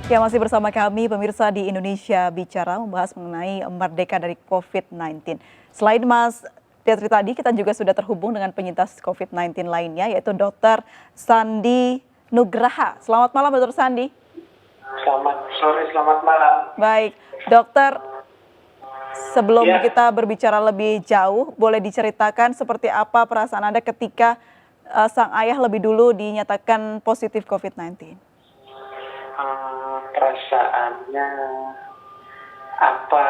Ya, masih bersama kami pemirsa di Indonesia Bicara membahas mengenai merdeka dari COVID-19. Selain Mas Tetri tadi, kita juga sudah terhubung dengan penyintas COVID-19 lainnya yaitu Dr. Sandi Nugraha. Selamat malam Dr. Sandi. Selamat sore, selamat malam. Baik, Dokter, sebelum Ya, kita berbicara lebih jauh, boleh diceritakan seperti apa perasaan Anda ketika sang ayah lebih dulu dinyatakan positif COVID-19? perasaannya apa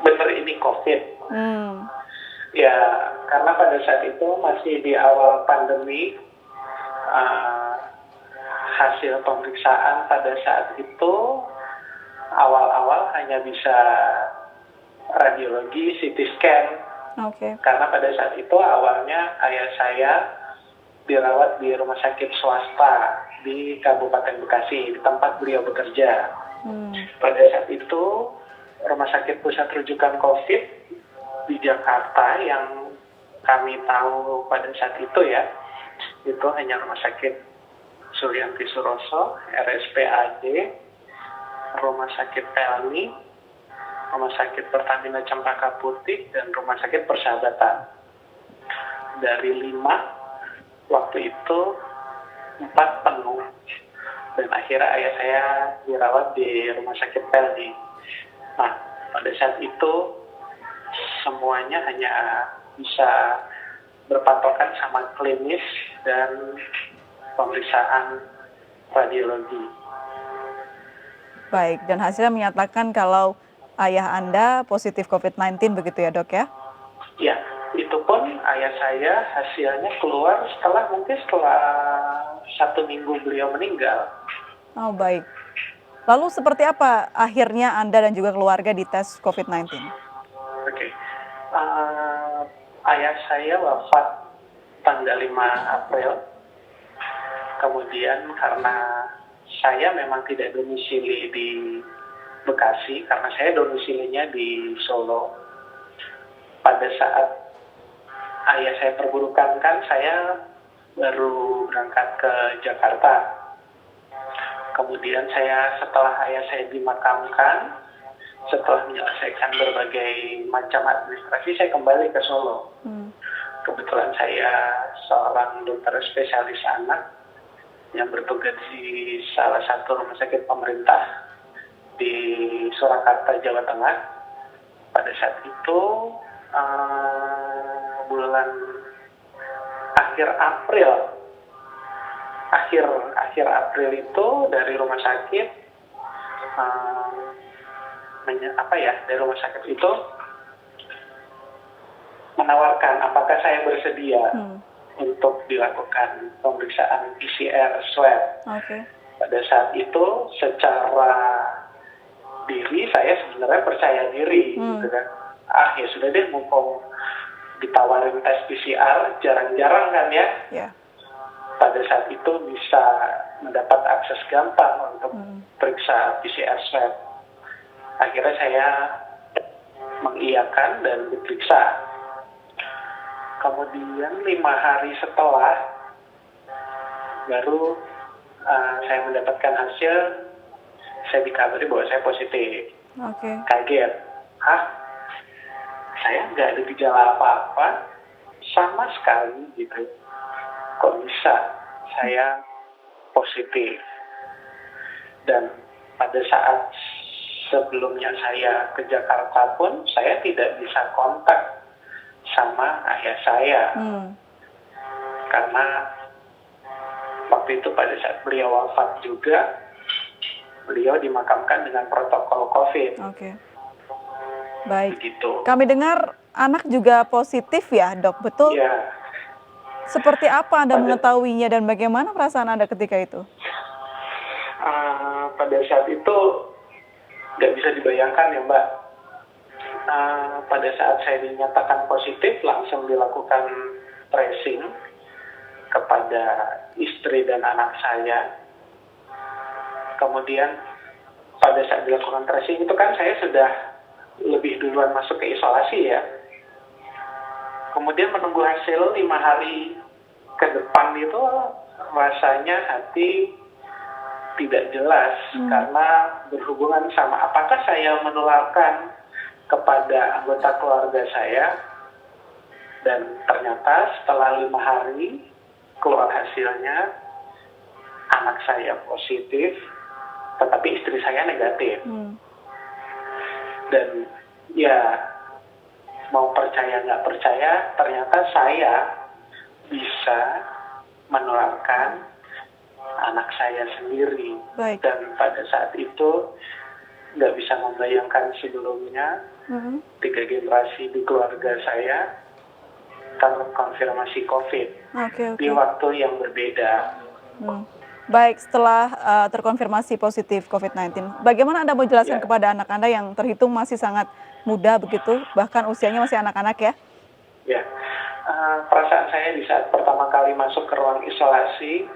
benar ini COVID? Hmm, Ya, karena pada saat itu masih di awal pandemi, uh, hasil pemeriksaan pada saat itu awal-awal hanya bisa radiologi, CT scan, oke. karena pada saat itu awalnya ayah saya dirawat di rumah sakit swasta di Kabupaten Bekasi, di tempat beliau bekerja. Hmm, Pada saat itu, Rumah Sakit Pusat Rujukan COVID di Jakarta yang kami tahu pada saat itu ya, itu hanya Rumah Sakit Suryanti Suroso, RSPAD, Rumah Sakit Pelni, Rumah Sakit Pertamina Cempaka Putih, dan Rumah Sakit Persahabatan. Dari 5, waktu itu 4 penuh, dan akhirnya ayah saya dirawat di Rumah Sakit Pelni. Nah, pada saat itu semuanya hanya bisa berpatokan sama klinis dan pemeriksaan radiologi. baik, dan hasilnya menyatakan kalau ayah Anda positif COVID-19 begitu ya dok ya? Ya, itu pun ayah saya hasilnya keluar mungkin setelah 1 minggu beliau meninggal. Oh baik. Lalu seperti apa akhirnya Anda dan juga keluarga dites COVID-19? Oke. Ayah saya wafat tanggal 5 April. Kemudian karena saya memang tidak domisili di Bekasi, karena saya domisilinya di Solo. Pada saat ayah saya perburukan kan saya baru berangkat ke Jakarta. Kemudian setelah ayah saya dimakamkan, setelah menyelesaikan berbagai macam administrasi, saya kembali ke Solo. Kebetulan saya seorang dokter spesialis anak yang bertugas di salah satu rumah sakit pemerintah di Surakarta, Jawa Tengah. Pada saat itu bulan akhir April itu dari rumah sakit dari rumah sakit itu menawarkan apakah saya bersedia untuk dilakukan pemeriksaan PCR swab. Oke. Pada saat itu secara diri saya sebenarnya percaya diri, gitu kan. Ya sudah deh, mumpung ditawarin tes PCR, jarang-jarang kan ya. Ya. Pada saat itu bisa mendapat akses gampang untuk periksa PCR swab. Akhirnya saya mengiyakan dan diperiksa. Kemudian 5 hari setelah baru saya mendapatkan hasil, saya dikabari bahwa saya positif. Oke. Kaget. Saya nggak ada gejala apa-apa sama sekali gitu. Kok bisa saya positif? Dan pada saat sebelumnya saya ke Jakarta pun saya tidak bisa kontak sama ayah saya. Karena waktu itu pada saat beliau wafat juga, beliau dimakamkan dengan protokol COVID. Oke. Baik. Begitu. Kami dengar anak juga positif ya dok, betul? Ya. Seperti apa Anda mengetahuinya dan bagaimana perasaan Anda ketika itu? Pada saat itu nggak bisa dibayangkan ya Mbak. Pada saat saya dinyatakan positif, langsung dilakukan tracing kepada istri dan anak saya. Kemudian pada saat dilakukan tracing itu kan saya sudah lebih duluan masuk ke isolasi ya. Kemudian menunggu hasil 5 hari ke depan itu rasanya hati tidak jelas karena berhubungan sama apakah saya menularkan kepada anggota keluarga saya, dan ternyata setelah 5 hari keluar hasilnya anak saya positif tetapi istri saya negatif. Dan ya mau percaya nggak percaya ternyata saya bisa menularkan anak saya sendiri. Baik. Dan pada saat itu nggak bisa membayangkan sebelumnya 3 generasi di keluarga saya terkonfirmasi COVID di waktu yang berbeda. Baik, setelah terkonfirmasi positif COVID-19, bagaimana Anda mau jelaskan kepada anak Anda yang terhitung masih sangat muda begitu, bahkan usianya masih anak-anak ya? Ya, perasaan saya di saat pertama kali masuk ke ruang isolasi,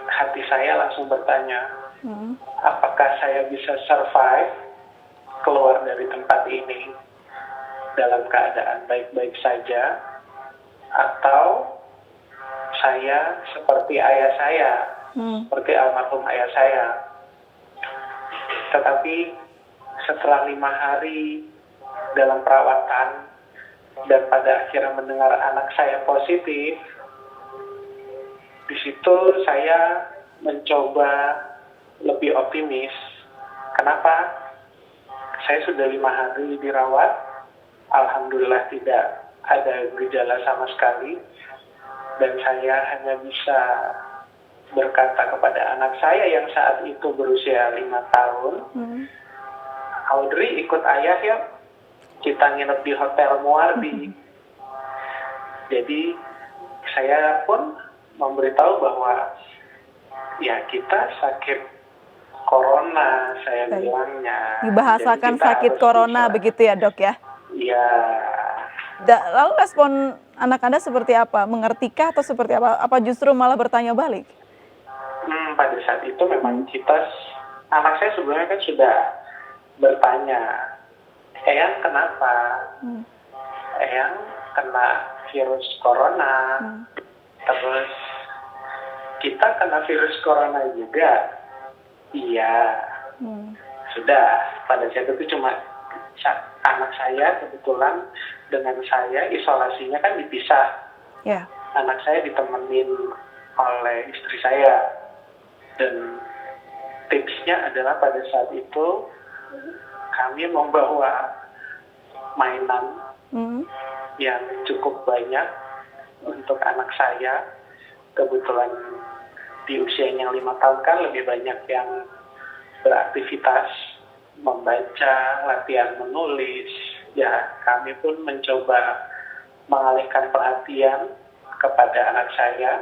hati saya langsung bertanya, apakah saya bisa survive keluar dari tempat ini dalam keadaan baik-baik saja, atau saya seperti ayah saya, seperti almarhum ayah saya. Tetapi setelah 5 hari dalam perawatan dan pada akhirnya mendengar anak saya positif, di situ saya mencoba lebih optimis. Kenapa? Saya sudah 5 hari dirawat, alhamdulillah tidak ada gejala sama sekali. Dan saya hanya bisa berkata kepada anak saya yang saat itu berusia 5 tahun, Audrey ikut ayah ya, kita nginep di Hotel Muardi. Jadi saya pun memberitahu bahwa ya kita sakit corona, saya bilangnya. Dibahasakan sakit corona begitu ya dok ya? Iya. Lalu respon anak Anda seperti apa? Mengertikah atau seperti apa? Apa justru malah bertanya balik? Pada saat itu memang anak saya sebelumnya kan sudah bertanya, Eyang kenapa? Eyang kena virus corona. Terus kita kena virus corona juga. Iya. Sudah, pada saat itu cuma anak saya kebetulan dengan saya isolasinya kan dipisah. Anak saya ditemenin oleh istri saya. Dan tipsnya adalah pada saat itu kami membawa mainan yang cukup banyak untuk anak saya. Kebetulan di usianya 5 tahun kan lebih banyak yang beraktivitas, membaca, latihan menulis. Ya, kami pun mencoba mengalihkan perhatian kepada anak saya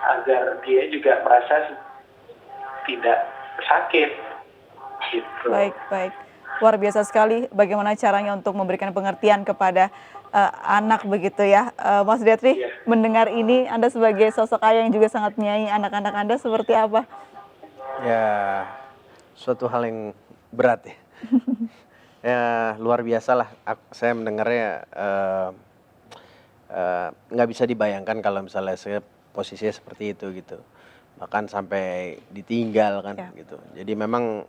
agar dia juga merasa tidak sakit. Gitu. Baik. Luar biasa sekali bagaimana caranya untuk memberikan pengertian kepada anak begitu ya. Mas Detri, mendengar ini Anda sebagai sosok ayah yang juga sangat menyayangi anak-anak Anda seperti apa? Ya, suatu hal yang berat ya. Ya, luar biasa lah. Saya mendengarnya nggak bisa dibayangkan kalau misalnya saya posisinya seperti itu gitu. Bahkan sampai ditinggal kan gitu. Jadi memang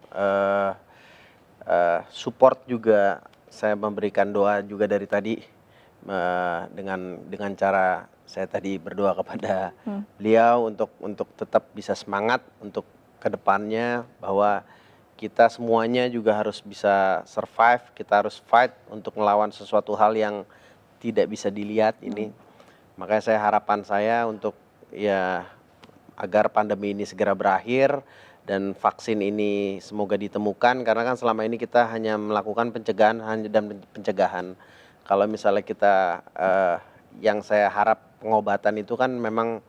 support juga, saya memberikan doa juga dari tadi dengan cara saya tadi berdoa kepada beliau untuk tetap bisa semangat untuk kedepannya, bahwa kita semuanya juga harus bisa survive, kita harus fight untuk melawan sesuatu hal yang tidak bisa dilihat ini. Makanya harapan saya untuk ya agar pandemi ini segera berakhir dan vaksin ini semoga ditemukan, karena kan selama ini kita hanya melakukan pencegahan dan pencegahan. Kalau misalnya kita yang saya harap pengobatan itu kan memang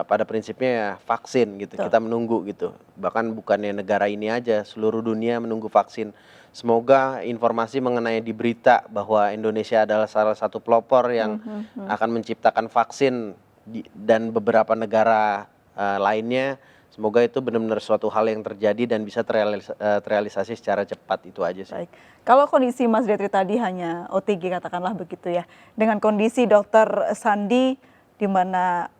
pada prinsipnya ya vaksin gitu. Kita menunggu gitu. Bahkan bukannya negara ini aja, seluruh dunia menunggu vaksin. Semoga informasi mengenai di berita bahwa Indonesia adalah salah satu pelopor yang akan menciptakan vaksin dan beberapa negara lainnya, semoga itu benar-benar suatu hal yang terjadi dan bisa terrealisasi secara cepat. Itu aja sih. Baik. Kalau kondisi Mas Detri tadi hanya OTG katakanlah begitu ya, dengan kondisi Dokter Sandi di mana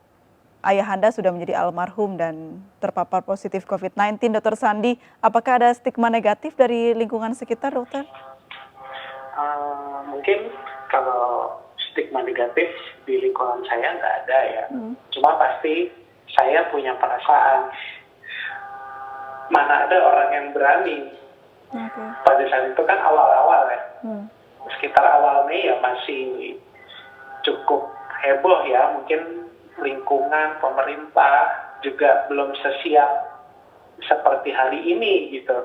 ayahanda sudah menjadi almarhum dan terpapar positif COVID-19, Dokter Sandi, apakah ada stigma negatif dari lingkungan sekitar, dokter? Mungkin kalau stigma negatif di lingkungan saya nggak ada ya. Cuma pasti saya punya perasaan, mana ada orang yang berani. Pada saat itu kan awal-awal ya. Sekitar awal Mei ya masih cukup heboh ya. Mungkin lingkungan, pemerintah juga belum sesiap seperti hari ini gitu.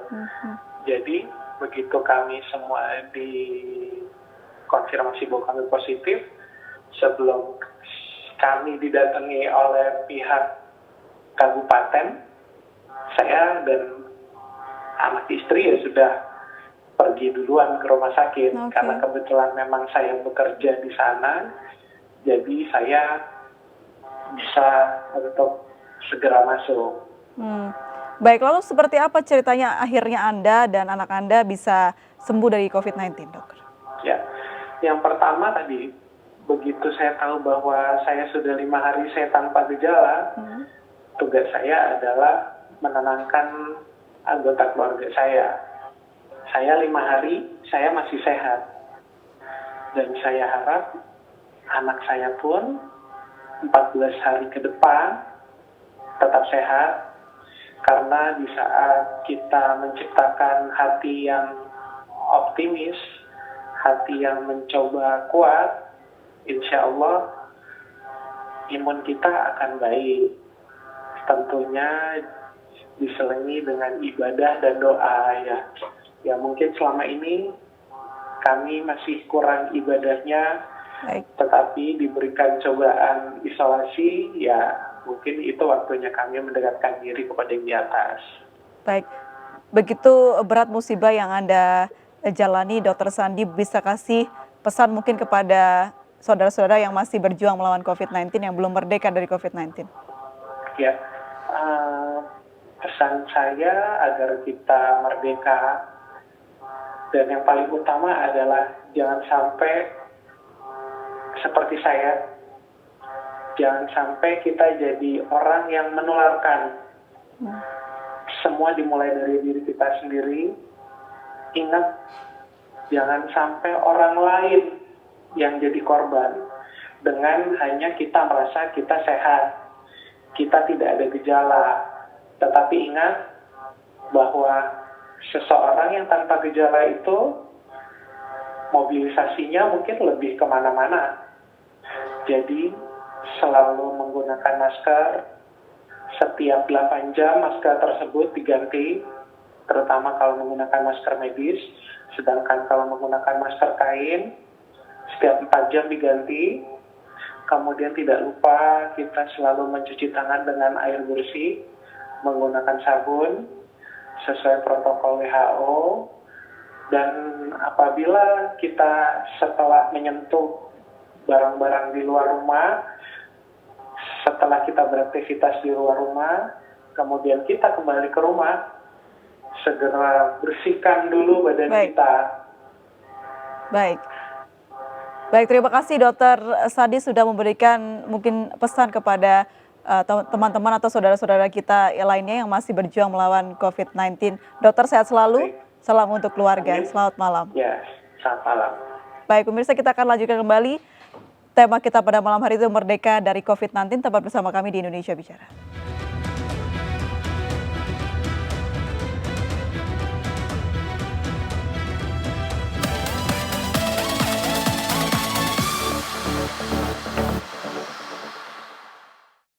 Jadi begitu kami semua dikonfirmasi bahwa kami positif, sebelum kami didatangi oleh pihak kabupaten, saya dan anak istri ya sudah pergi duluan ke rumah sakit. Karena kebetulan memang saya bekerja di sana, jadi saya bisa untuk segera masuk. Baik, lalu seperti apa ceritanya akhirnya Anda dan anak Anda bisa sembuh dari COVID-19, dokter? Ya, yang pertama tadi, begitu saya tahu bahwa saya sudah 5 hari saya tanpa gejala, tugas saya adalah menenangkan anggota keluarga saya. Saya 5 hari, saya masih sehat. Dan saya harap anak saya pun 14 hari ke depan tetap sehat. Karena di saat kita menciptakan hati yang optimis, hati yang mencoba kuat, insya Allah imun kita akan baik. Tentunya diselingi dengan ibadah dan doa ya. Ya mungkin selama ini kami masih kurang ibadahnya, tetapi diberikan cobaan isolasi ya mungkin itu waktunya kami mendekatkan diri kepada yang di atas. Baik, begitu berat musibah yang Anda jalani, Dokter Sandi bisa kasih pesan mungkin kepada saudara-saudara yang masih berjuang melawan COVID-19 yang belum merdeka dari COVID-19? Ya, pesan saya agar kita merdeka, dan yang paling utama adalah jangan sampai seperti saya, jangan sampai kita jadi orang yang menularkan. Semua dimulai dari diri kita sendiri. Ingat, jangan sampai orang lain yang jadi korban dengan hanya kita merasa kita sehat, kita tidak ada gejala. Tetapi ingat bahwa seseorang yang tanpa gejala itu mobilisasinya mungkin lebih kemana-mana. Jadi selalu menggunakan masker. Setiap 8 jam masker tersebut diganti, terutama kalau menggunakan masker medis. Sedangkan kalau menggunakan masker kain, setiap 4 jam diganti. Kemudian tidak lupa kita selalu mencuci tangan dengan air bersih, menggunakan sabun sesuai protokol WHO. Dan apabila kita setelah menyentuh barang-barang di luar rumah, setelah kita beraktivitas di luar rumah, kemudian kita kembali ke rumah, segera bersihkan dulu badan kita. Baik, terima kasih Dokter Sandi sudah memberikan mungkin pesan kepada teman-teman atau saudara-saudara kita lainnya yang masih berjuang melawan COVID-19. Dokter sehat selalu, salam untuk keluarga, selamat malam. Ya, selamat malam. Baik, pemirsa kita akan lanjutkan kembali. Tema kita pada malam hari itu merdeka dari COVID-19, tetap bersama kami di Indonesia Bicara.